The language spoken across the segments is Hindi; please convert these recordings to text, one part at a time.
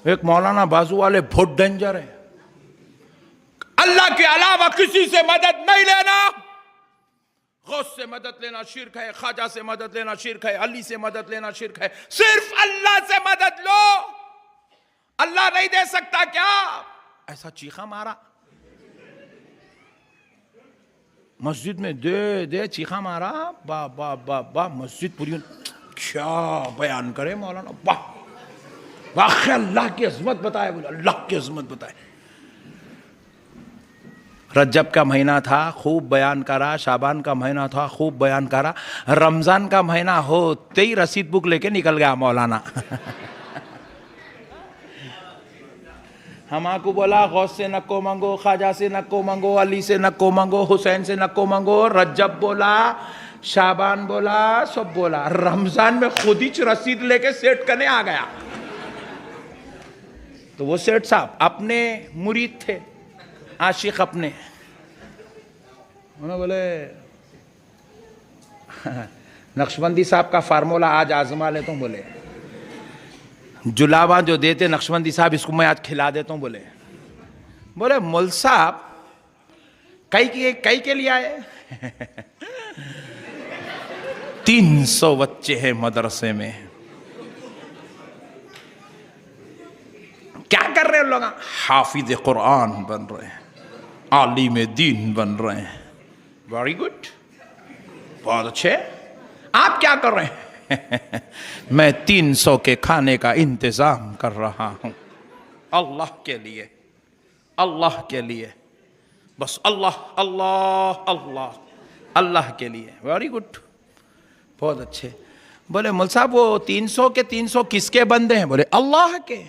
एक मौलाना बाजू वाले बहुत डेंजर है, अल्लाह के अलावा किसी से मदद नहीं लेना, गौस से मदद लेना शिर्क है, ख्वाजा से मदद लेना शिर्क है, अली से मदद लेना शिर्क है, सिर्फ अल्लाह से मदद लो। अल्लाह नहीं दे सकता क्या? ऐसा चीखा मारा मस्जिद में, दे दे चीखा मारा, बा बा बा बा, मस्जिद पूरी क्या बयान करे मौलाना, वाह वाह, अल्लाह की अजमत बताए, बोले अल्लाह की अजमत बताए। रजब का महीना था, खूब बयान करा, शाबान का महीना था, खूब बयान करा, रमजान का महीना होते ही रसीद बुक लेके निकल गया मौलाना। हमाको बोला गौस से नको मंगो, ख्वाजा से नको मंगो, अली से नको मंगो, हुसैन से नको मंगो, रजब बोला, शाबान बोला, सब बोला, रमजान में खुद ही रसीद लेके सेठ करने आ गया। तो वो सेठ साहब अपने मुरीद थे, आशिक अपने, उन्होंने बोले नक्शबंदी साहब का फार्मूला आज आजमा लेता हूँ, बोले जुलाबा जो देते नक्शबंदी साहब इसको मैं आज खिला देता हूँ। बोले मौल साहब कई के लिए आए? 300 बच्चे हैं मदरसे में, क्या कर रहे हैं लोग? हाफिज कुरान बन रहे हैं, आलिम दीन बन रहे हैं। वेरी गुड, बहुत अच्छे। आप क्या कर रहे हैं? मैं 300 के खाने का इंतजाम कर रहा हूं, अल्लाह के लिए, अल्लाह के लिए, बस अल्लाह अल्लाह अल्लाह अल्लाह के लिए। वेरी गुड, बहुत अच्छे। बोले मौल साहब वो 300 के 300 किसके बंदे हैं? बोले अल्लाह के।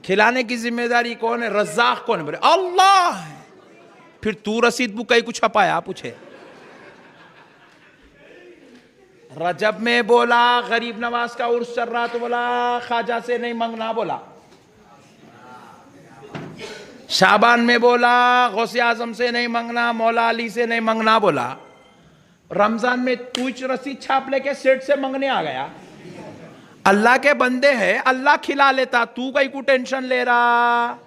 खिलाने की जिम्मेदारी कौन है? रज़्ज़ाक़ कौन है? बोले अल्लाह है। फिर तू रसीद बुक कहीं कुछ छपाया? पूछे। रजब में बोला गरीब नवाज का उर्स चल रहा तो बोला ख्वाजा से नहीं मांगना, बोला शाबान में बोला गौसे आजम से नहीं मांगना, मौला अली से नहीं मांगना, बोला रमजान में तू रसीद छाप लेके सेठ से मांगने आ गया। अल्लाह के बंदे हैं, अल्लाह खिला लेता, तू कहीं को टेंशन ले रहा?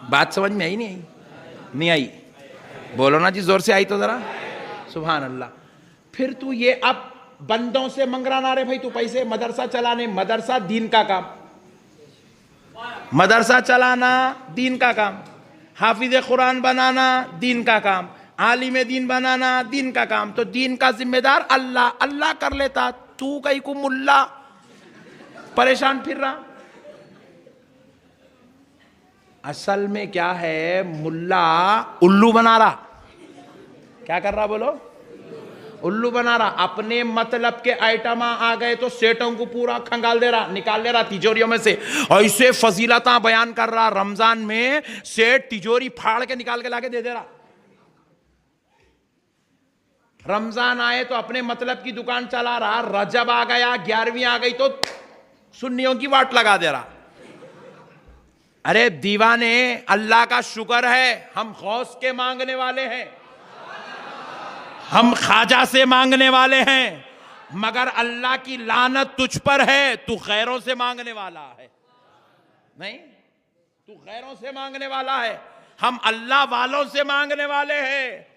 बात समझ में आई नहीं आई? बोलो ना जी, जोर से आई तो जरा, सुभान अल्लाह। फिर तू ये अब बंदों से मंग रहा ना रे भाई, तू पैसे मदरसा चलाने, मदरसा दीन का काम, मदरसा चलाना दीन का काम, हाफिज कुरान बनाना दीन का काम, आलिम दीन बनाना दीन का काम। तो दीन का जिम्मेदार अल्लाह, अल्लाह कर लेता, तू कहीं को मुल्ला परेशान फिर रहा। असल में क्या है, मुल्ला उल्लू बना रहा। क्या कर रहा बोलो? उल्लू बना रहा। अपने मतलब के आइटम आ गए तो सेठों को पूरा खंगाल दे रहा, निकाल ले रहा तिजोरियों में से। ऐसे फजीलता बयान कर रहा, रमजान में सेठ तिजोरी फाड़ के निकाल के लाके दे दे रहा। रमजान आए तो अपने मतलब की दुकान चला रहा, रजब आ गया, 11वीं आ गई तो सुन्नियों की वाट लगा दे रहा। अरे दीवाने, अल्लाह का शुक्र है हम गौस के मांगने वाले हैं, हम ख्वाजा से मांगने वाले हैं, मगर अल्लाह की लानत तुझ पर है, तू गैरों से मांगने वाला है। नहीं, तू गैरों से मांगने वाला है, हम अल्लाह वालों से मांगने वाले हैं।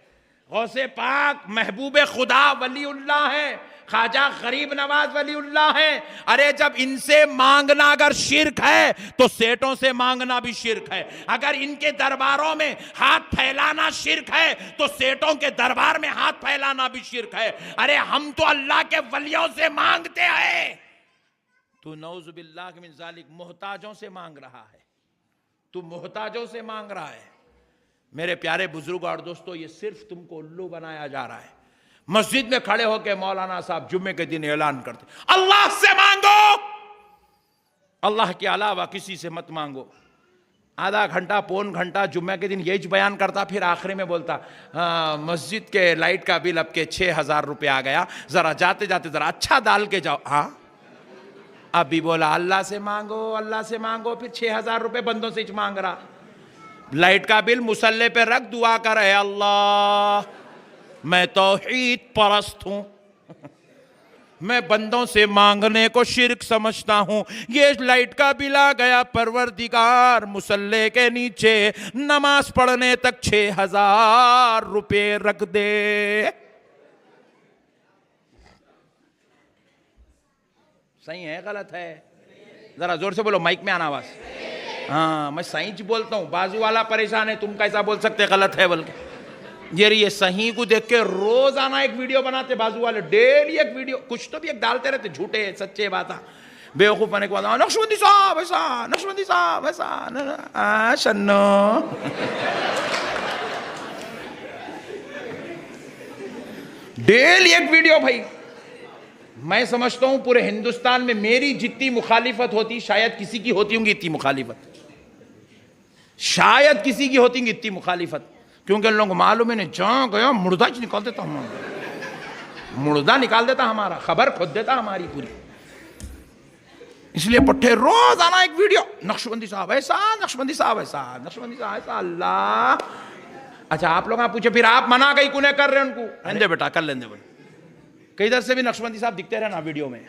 गौसे पाक महबूब खुदा वलीउल्लाह है, ख्वाजा गरीब नवाज वलीउल्लाह है। अरे जब इनसे मांगना अगर शिर्क है तो सेठों से मांगना भी शिर्क है। अगर इनके दरबारों में हाथ फैलाना शिर्क है तो सेठों के दरबार में हाथ फैलाना भी शिर्क है। अरे हम तो अल्लाह के वलियों से मांगते हैं, तू नऊज़ बिल्लाह मिन ज़ालिक मोहताजों से मांग रहा है, तू मोहताजों से मांग रहा है। मेरे प्यारे बुजुर्ग और दोस्तों, ये सिर्फ तुमको उल्लू बनाया जा रहा है। मस्जिद में खड़े होकर मौलाना साहब जुम्मे के दिन ऐलान करते, अल्लाह से मांगो, अल्लाह के अलावा किसी से मत मांगो। आधा घंटा पौन घंटा जुम्मे के दिन यही बयान करता, फिर आखिरी में बोलता मस्जिद के लाइट का बिल अब के 6,000 रुपये आ गया, जरा जाते जाते जरा अच्छा डाल के जाओ। हाँ, अभी बोला अल्लाह से मांगो, अल्लाह से मांगो, फिर 6,000 रुपये बंदों से मांग रहा। लाइट का बिल मुसल्ले पे रख, दुआ कर, अल्लाह मैं तौहीद परस्त हूं, मैं बंदों से मांगने को शिर्क समझता हूं। ये लाइट का बिल आ गया, परवरदिगार मुसल्ले के नीचे नमाज पढ़ने तक 6,000 रुपए रख दे। सही है गलत है? जरा जोर से बोलो, माइक में आना आवाज। हाँ, मैं सही जी बोलता हूं, बाजू वाला परेशान है, तुम कैसा बोल सकते गलत है बोल के। ये सही को देख के रोजाना एक वीडियो बनाते बाजू वाले, डेली एक वीडियो, कुछ तो भी एक डालते रहते, झूठे सच्चे बात बेवकूफ बने के बाद नक्शबंदी साहब ऐसा, नक्शबंदी साहब ऐसा, शन्नो। डेली एक वीडियो भाई। मैं समझता हूं पूरे हिंदुस्तान में मेरी जितनी मुखालिफत होती शायद किसी की होती होंगी इतनी मुखालिफत, शायद किसी की होती इतनी मुखालिफत, क्योंकि लोगों को मालूम है, जहां गया मुर्दा निकाल देता, हमारा मुर्दा निकाल देता, हमारा खबर खुद देता हमारी पूरी। इसलिए पट्टे रोज आना एक वीडियो, नक्शबंदी साहब ऐसा, नक्शबंदी साहब ऐसा, नक्शबंदी साहब ऐसा। अल्लाह। अच्छा, आप लोग पूछे फिर आप मना कहीं कुने कर रहे हैं उनको? रहने बेटा, कर लेंगे बोले, कई इधर से भी नक्शबंदी साहब दिखते रहे ना वीडियो में,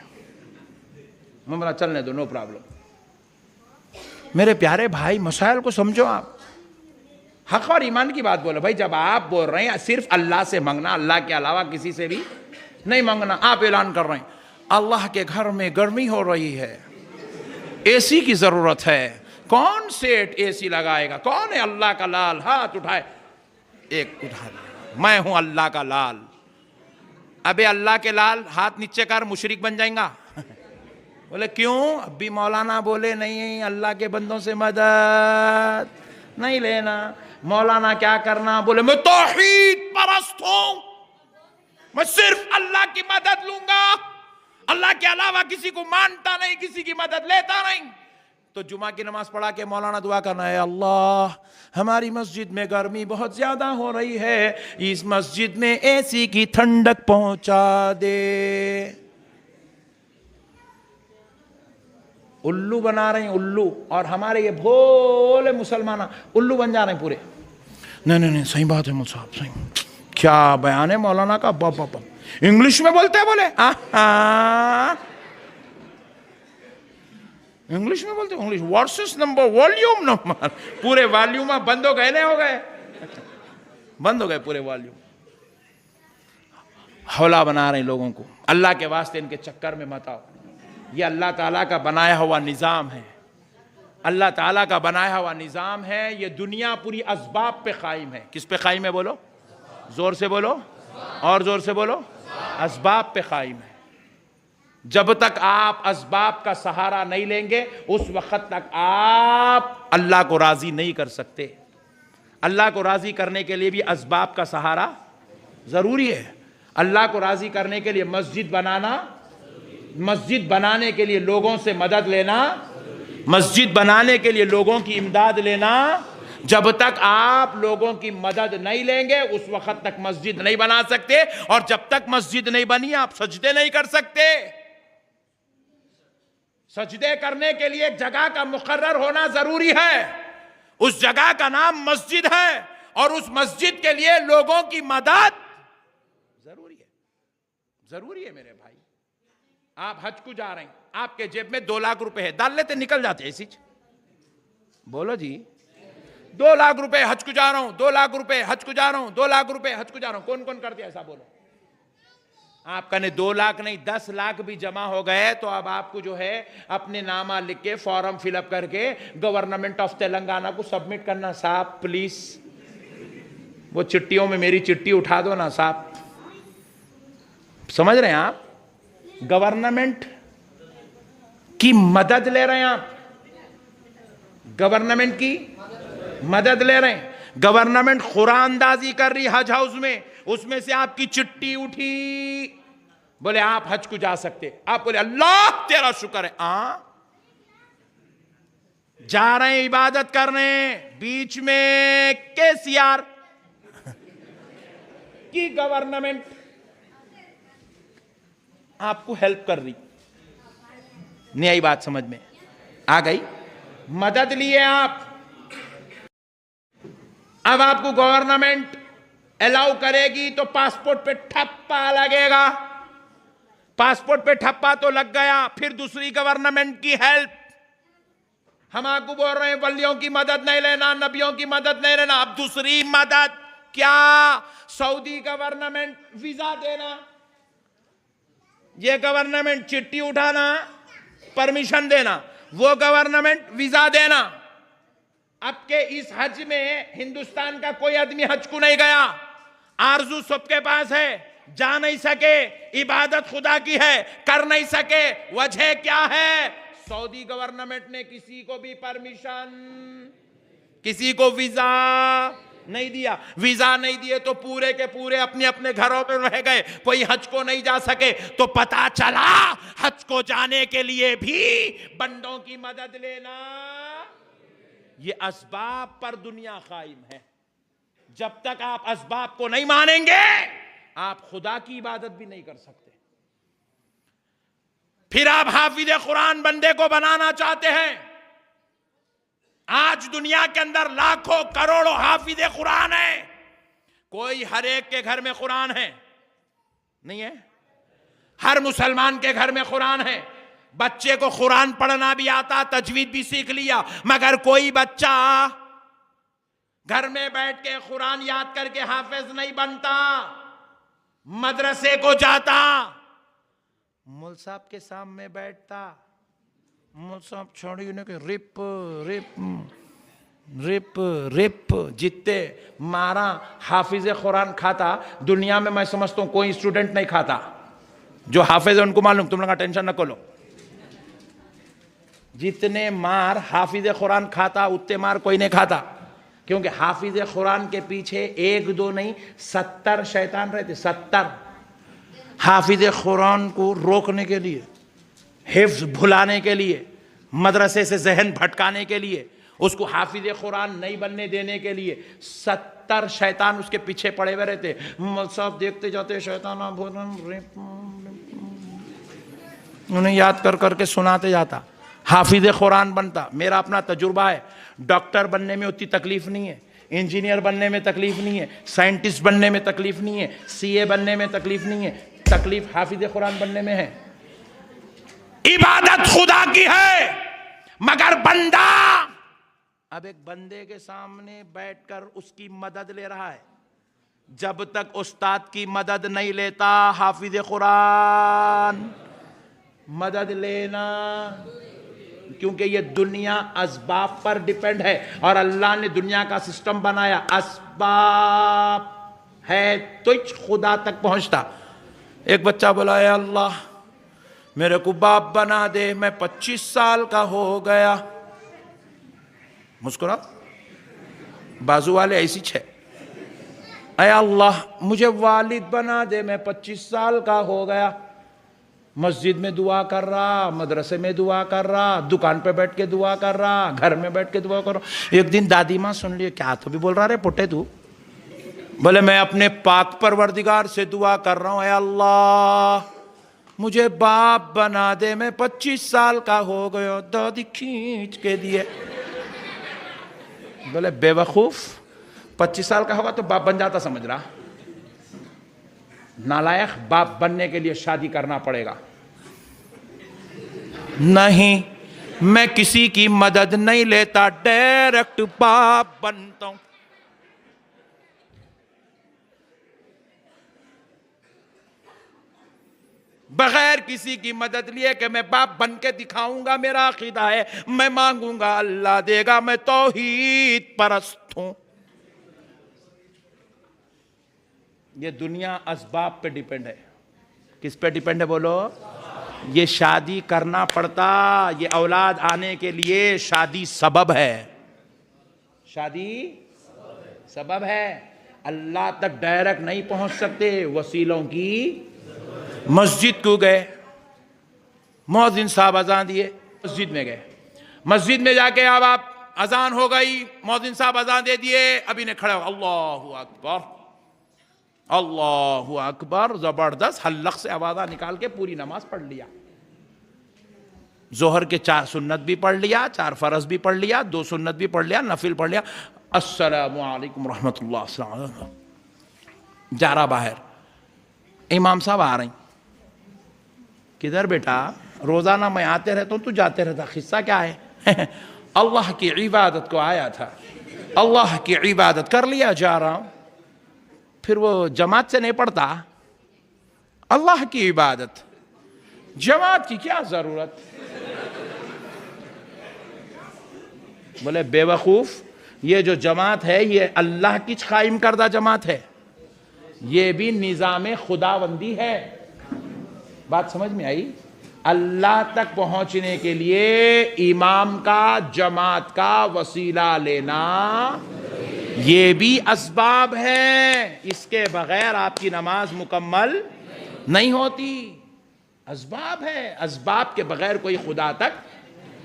मैं बोला चलने दो, नो प्रॉब्लम। मेरे प्यारे भाई, मसाइल को समझो आप, हक और ईमान की बात बोलो भाई। जब आप बोल रहे हैं सिर्फ अल्लाह से मांगना, अल्लाह के अलावा किसी से भी नहीं मांगना, आप ऐलान कर रहे हैं अल्लाह के घर में गर्मी हो रही है, एसी की जरूरत है, कौन सेठ एसी लगाएगा? कौन है अल्लाह का लाल? हाथ उठाए, एक उठा, मैं हूं अल्लाह का लाल। अबे अल्लाह के लाल, हाथ नीचे कर, मुशरिक बन जाएगा। बोले क्यों? अभी मौलाना बोले नहीं, अल्लाह के बंदों से मदद नहीं लेना। मौलाना क्या करना? बोले मैं तौहीद परस्त हूं, मैं सिर्फ अल्लाह की मदद लूंगा, अल्लाह के अलावा किसी को मानता नहीं, किसी की मदद लेता नहीं। तो जुमा की नमाज पढ़ा के मौलाना दुआ करना है, अल्लाह हमारी मस्जिद में गर्मी बहुत ज्यादा हो रही है, इस मस्जिद में एसी की ठंडक पहुंचा दे। उल्लू बना रहे हैं, उल्लू। और हमारे ये भोले मुसलमान उल्लू बन जा रहे हैं पूरे। नहीं नहीं नहीं, सही बात है मुझ साहब, सही। क्या बयान है मौलाना का, बाप बाप। इंग्लिश में बोलते हैं, बोले इंग्लिश में बोलते, English versus number, volume number, पूरे वॉल्यूम बंद हो गए, नहीं हो गए, बंद हो गए पूरे वॉल्यूम। हौला बना रहे हैं लोगों को। अल्लाह के वास्ते इनके चक्कर में मत आओ। ये अल्लाह ताला का बनाया हुआ निज़ाम है, अल्लाह ताला का बनाया हुआ निज़ाम है। ये दुनिया पूरी असबाब पे कायम है। किस पे कायम है बोलो? जोर से बोलो, और जोर से बोलो। असबाब पे कायम है। जब तक आप असबाब का सहारा नहीं लेंगे, उस वक्त तक आप अल्लाह को राजी नहीं कर सकते। अल्लाह को राजी करने के लिए भी असबाब का सहारा जरूरी है। अल्लाह को राजी करने के लिए मस्जिद बनाना, मस्जिद बनाने के लिए लोगों से मदद लेना, मस्जिद बनाने के लिए लोगों की इमदाद लेना। जब तक आप लोगों की मदद नहीं लेंगे, उस वक्त तक मस्जिद नहीं बना सकते। और जब तक मस्जिद नहीं बनी, आप सजदे नहीं कर सकते। सजदे करने के लिए एक जगह का मुकर्रर होना जरूरी है। उस जगह का नाम मस्जिद है, और उस मस्जिद के लिए लोगों की मदद जरूरी है। जरूरी है मेरे भाई। आप हज को जा रहे हैं, आपके जेब में 2 लाख रुपए है, डाल लेते निकल जाते ऐसी। बोलो जी, 2 लाख रुपए हज को जा रहा हूं, 2 लाख रुपए हज को जा रहा हूं, 2 लाख रुपए हज को जा रहा हूं। कौन कौन करते ऐसा? बोलो। आपका ने 2 लाख नहीं 10 लाख भी जमा हो गए तो अब आपको जो है अपने नामा लिख के फॉर्म फिलअप करके गवर्नमेंट ऑफ तेलंगाना को सबमिट करना। साहब प्लीज वो चिट्ठियों में मेरी चिट्ठी उठा दो ना साहब। समझ रहे हैं आप? गवर्नमेंट की मदद ले रहे हैं आप, गवर्नमेंट की मदद ले रहे हैं। गवर्नमेंट कुरानदाजी कर रही हज हाउस में, उसमें से आपकी चिट्ठी उठी, बोले आप हज को जा सकते। आप बोले अल्लाह तेरा शुक्र है। जा रहे हैं इबादत करने, बीच में केसीआर की गवर्नमेंट आपको हेल्प कर रही। नई बात समझ में आ गई? मदद लिए आप, अब आपको गवर्नमेंट अलाउ करेगी तो पासपोर्ट पे ठप्पा लगेगा। पासपोर्ट पे ठप्पा तो लग गया, फिर दूसरी गवर्नमेंट की हेल्प। हम आपको बोल रहे हैं वलियों की मदद नहीं लेना, नबियों की मदद नहीं लेना। अब दूसरी मदद क्या? सऊदी गवर्नमेंट वीजा देना, ये गवर्नमेंट चिट्ठी उठाना, परमिशन देना, वो गवर्नमेंट वीजा देना। अब के इस हज में हिंदुस्तान का कोई आदमी हज को नहीं गया, आरजू सबके पास है, जा नहीं सके, इबादत खुदा की है, कर नहीं सके। वजह क्या है? सऊदी गवर्नमेंट ने किसी को भी परमिशन, किसी को वीजा नहीं दिया। वीजा नहीं दिए तो पूरे के पूरे अपने अपने घरों में रह गए, कोई हज को नहीं जा सके। तो पता चला हज को जाने के लिए भी बंदों की मदद लेना, ये असबाब पर दुनिया कायम है। जब तक आप असबाब को नहीं मानेंगे, आप खुदा की इबादत भी नहीं कर सकते। फिर आप हाफिज कुरान बंदे को बनाना चाहते हैं। आज दुनिया के अंदर लाखों करोड़ों हाफिज कुरान है, कोई हर एक के घर में कुरान है नहीं है? हर मुसलमान के घर में कुरान है। बच्चे को कुरान पढ़ना भी आता, तजवीद भी सीख लिया, मगर कोई बच्चा घर में बैठ के कुरान याद करके हाफिज नहीं बनता। मदरसे को जाता, मुल साहब के सामने बैठता, मुल साहब छोड़ी उन्हें के रिप रिप रिप रिप जितने मारा हाफिज कुरान खाता। दुनिया में मैं समझता हूं कोई स्टूडेंट नहीं खाता। जो हाफिज है उनको मालूम, तुम लोग टेंशन न करो। जितने मार हाफिज कुरान खाता उतने मार कोई नहीं खाता, क्योंकि हाफिज कुरान के पीछे 1 2 नहीं 70 शैतान रहते। 70 हाफिज कुरान को रोकने के लिए, हिफ्ज भुलाने के लिए, मदरसे से जहन भटकाने के लिए, उसको हाफिज कुरान नहीं बनने देने के लिए 70 शैतान उसके पीछे पड़े हुए रहते। सब देखते जाते, शैतान उन्हें याद कर करके सुनाते जाता, हाफिज कुरान बनता। मेरा अपना तजुर्बा है, डॉक्टर बनने में उतनी तकलीफ नहीं है, इंजीनियर बनने में तकलीफ नहीं है, साइंटिस्ट बनने में तकलीफ नहीं है, सीए बनने में तकलीफ नहीं है, तकलीफ हाफिज कुरान बनने में है। इबादत खुदा की है, मगर बंदा अब एक बंदे के सामने बैठकर उसकी मदद ले रहा है। जब तक उस्ताद की मदद नहीं लेता, हाफिज कुरान मदद लेना, क्योंकि ये दुनिया असबाब पर डिपेंड है और अल्लाह ने दुनिया का सिस्टम बनाया, असबाब है तो खुदा तक पहुंचता। एक बच्चा बोला, या अल्लाह मेरे को बाप बना दे, मैं 25 साल का हो गया। मुस्कुरा, बाजू वाले ऐसी छे, अय अल्लाह मुझे वालिद बना दे, मैं 25 साल का हो गया। मस्जिद में दुआ कर रहा, मदरसे में दुआ कर रहा, दुकान पे बैठ के दुआ कर रहा, घर में बैठ के दुआ कर रहा। एक दिन दादी माँ सुन लिए, क्या तो भी बोल रहा रे पुट्टे तू? बोले मैं अपने पाक परवरदिगार से दुआ कर रहा हूँ, ऐ अल्लाह मुझे बाप बना दे, मैं 25 साल का हो गया। दादी खींच के दिए। बोले बेवकूफ, 25 साल का होगा तो बाप बन जाता समझ रहा? नालायक, बाप बनने के लिए शादी करना पड़ेगा। नहीं, मैं किसी की मदद नहीं लेता, डायरेक्ट बाप बनता हूं। बगैर किसी की मदद लिए कि मैं बाप बन के दिखाऊंगा, मेरा अकीदा है, मैं मांगूंगा अल्लाह देगा, मैं तौहीद परस्त हूं। ये दुनिया असबाब पे डिपेंड है। किस पे डिपेंड है बोलो? ये शादी करना पड़ता, ये औलाद आने के लिए शादी सबब है। शादी सबब है, अल्लाह तक डायरेक्ट नहीं पहुंच सकते, वसीलों की। मस्जिद को गए, मुअज्जिन साहब अजान दिए, मस्जिद में गए। मस्जिद में जाके अब आप अजान हो गई, मुअज्जिन साहब अजान दे दिए, अभी ने खड़ा हो, अल्लाहु अकबर अल्लाहु अकबर, जबरदस्त हल्लक से आवाज़ निकाल के पूरी नमाज पढ़ लिया। जोहर के 4 सुन्नत भी पढ़ लिया, 4 फर्ज भी पढ़ लिया, 2 सुन्नत भी पढ़ लिया, नफिल पढ़ लिया। अस्सलामु अलैकुम रहमतुल्लाह, जा रहा बाहर, इमाम साहब आ रही, किधर बेटा? रोजाना मैं आते रहता हूं, तू जाते रहता, किस्सा क्या है? अल्लाह की इबादत को आया था, अल्लाह की इबादत कर लिया, जा रहा हूं। फिर वो जमात से नहीं पढ़ता, अल्लाह की इबादत, जमात की क्या जरूरत? बोले बेवकूफ, ये जो जमात है ये अल्लाह की कायम करदा जमात है, ये भी निजाम खुदाबंदी है। बात समझ में आई? अल्लाह तक पहुंचने के लिए इमाम का, जमात का वसीला लेना ये भी असबाब है, इसके बगैर आपकी नमाज मुकम्मल नहीं होती। असबाब है, असबाब के बगैर कोई खुदा तक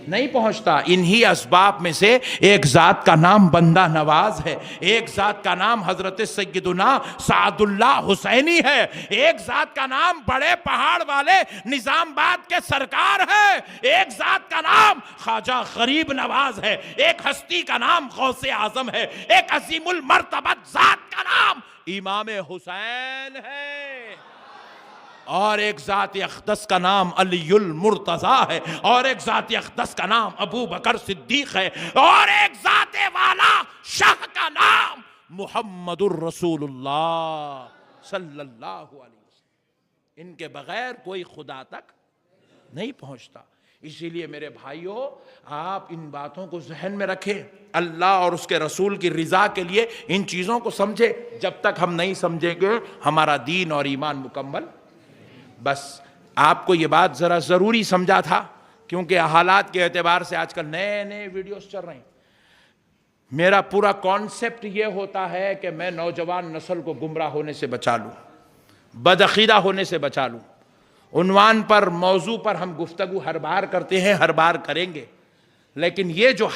नहीं पहुंचता। इन्हीं असबाब में से एक जात का नाम बंदा नवाज है, एक जात का नाम हजरत सैयदुना सादुल्लाह हुसैनी है, एक जात का नाम बड़े पहाड़ वाले निजामाबाद के सरकार है, एक जात का नाम ख्वाजा गरीब नवाज है, एक हस्ती का नाम गौसे आजम है, एक अजीमुल मर्तबत जात का नाम इमाम हुसैन है, और एक जात अक़दस का अली अलीउल मुर्तज़ा है, और एक जात अक़दस का नाम अबू बकर सिद्दीक है, और एक जात वाला शाह का नाम मुहम्मदुर रसूलुल्लाह सल्लल्लाहु अलैहि वसल्लम। इनके बगैर कोई खुदा तक नहीं पहुंचता। इसीलिए मेरे भाइयों, आप इन बातों को जहन में रखें, अल्लाह और उसके रसूल की रिजा के लिए इन चीज़ों को समझे। जब तक हम नहीं समझेंगे हमारा दीन और ईमान मुकम्मल। बस आपको ये बात ज़रा ज़रूरी समझा था, क्योंकि हालात के एतबार से आजकल नए नए वीडियोस चल रहे हैं। मेरा पूरा कॉन्सेप्ट ये होता है कि मैं नौजवान नस्ल को गुमराह होने से बचा लूँ, बदअक़ीदा होने से बचा लूँ। उन्वान पर, मौजू पर हम गुफ्तगू हर बार करते हैं, हर बार करेंगे, लेकिन ये जो